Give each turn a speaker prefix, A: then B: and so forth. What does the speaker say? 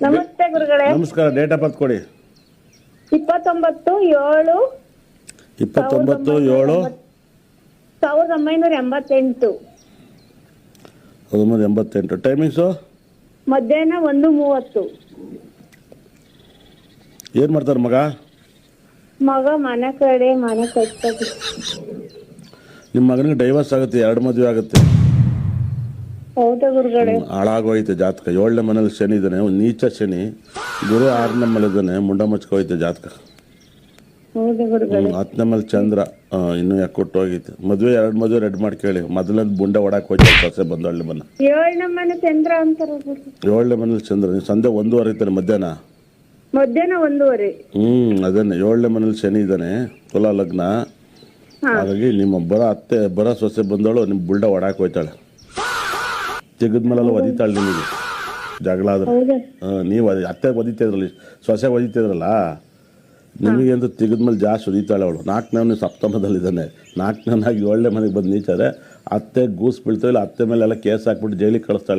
A: ನಮಸ್ತೆ ಗುರುಗಳೇ.
B: ನಮಸ್ಕಾರ. ಡೇಟ್ ಆಫ್ ಬರ್ತ್ ಕೊಡಿ.
A: 29/7/1988.
B: 1988. ಟೈಮಿಂಗ್ಸು
A: ಮಧ್ಯಾಹ್ನ 1:30.
B: ಏನು ಮಾಡ್ತಾರೆ ಮಗ
A: ಮನೆ ಕಡೆ ಮನೆ ಕಟ್ತದೆ.
B: ನಿಮ್ಮ ಮಗನಿಗೆ ಡೈವರ್ಸ್ ಆಗುತ್ತೆ, 2 ಮದುವೆ ಆಗುತ್ತೆ.
A: ಹೌದಾ ಗುರುಗಳೇ?
B: ಹಾಳಾಗೋಯ್ತೆ ಜಾತಕ. 7ನೇ ಮನೇಲಿ ಶನಿ ಇದ್ದಾನೆ, ನೀಚ ಶನಿ. ಗುರು 6ನೇ ಮೇಲೆ ಇದ್ದಾನೆ, ಮುಂಡ ಮುಚ್ಕೋಯ್ತೆ ಜಾತಕ.
A: ಹೌದಾ ಗುರುಗಳೇ?
B: 10ನೇ ಮೇಲೆ ಚಂದ್ರ ಇನ್ನೂ ಯಾಕೆ ಕೊಟ್ಟು ಹೋಗೈತೆ. ಮದುವೆ 2 ಮದುವೆ ರೆಡ್ ಮಾಡಿ ಕೇಳಿ. ಮೊದಲನೇ ಬುಂಡೆ ಹೊಡಕ್ಕೆ ಹೋಯ್ತು, ಸೊಸೆ ಬಂದವಳ್ಳಿ ಮನೆ.
A: 7ನೇ ಮನೆ ಚಂದ್ರ ಅಂತಾರ.
B: 7ನೇ ಮನೇಲಿ ಚಂದ್ರ. ನೀವು ಸಂಜೆ 1:30 ಇರ್ತಾನೆ, ಮಧ್ಯಾಹ್ನ
A: 1:30.
B: ಅದನ್ನೇ 7ನೇ ಮನೇಲಿ ಶನಿ ಇದ್ದಾನೆ, ತುಲಾ ಲಗ್ನ. ಹಾಗಾಗಿ ನಿಮ್ಮ ಬರ ಸೊಸೆ ಬಂದವಳು ನಿಮ್ಮ ಬುಲ್ಡ ಹೊಡಕ್ಕೆ ಹೋಯ್ತಾಳೆ. ತೆಗೆದ್ಮೇಲೆಲ್ಲ ಒದಿತಾಳೆ ನಿಮಗೆ ಜಗಳ ಆದ್ರೆ. ನೀವು ಅತ್ತೆ ಒದಿತಿದ್ರಲ್ಲಿ, ಸೊಸೆ ಒದಿತಿದ್ರಲ್ಲ, ನಿಮಗೆ ಅಂತ ತೆಗೆದ್ಮೇಲೆ ಜಾಸ್ತಿ ಒದಿತಾಳೆ ಅವಳು. 4ನೇ ಸಪ್ತಮದಲ್ಲಿದ್ದಾನೆ. 4ನೇ 7ನೇ ಮನೆಗೆ ಬಂದು ನೀಚಾರೆ ಅತ್ತೆ ಗೂಸ್ ಬೀಳ್ತಾವೆ. ಅತ್ತೆ ಮೇಲೆಲ್ಲ ಕೇಸ್ ಹಾಕ್ಬಿಟ್ಟು ಜೈಲಿಗೆ ಕಳಿಸ್ತಾಳೆ.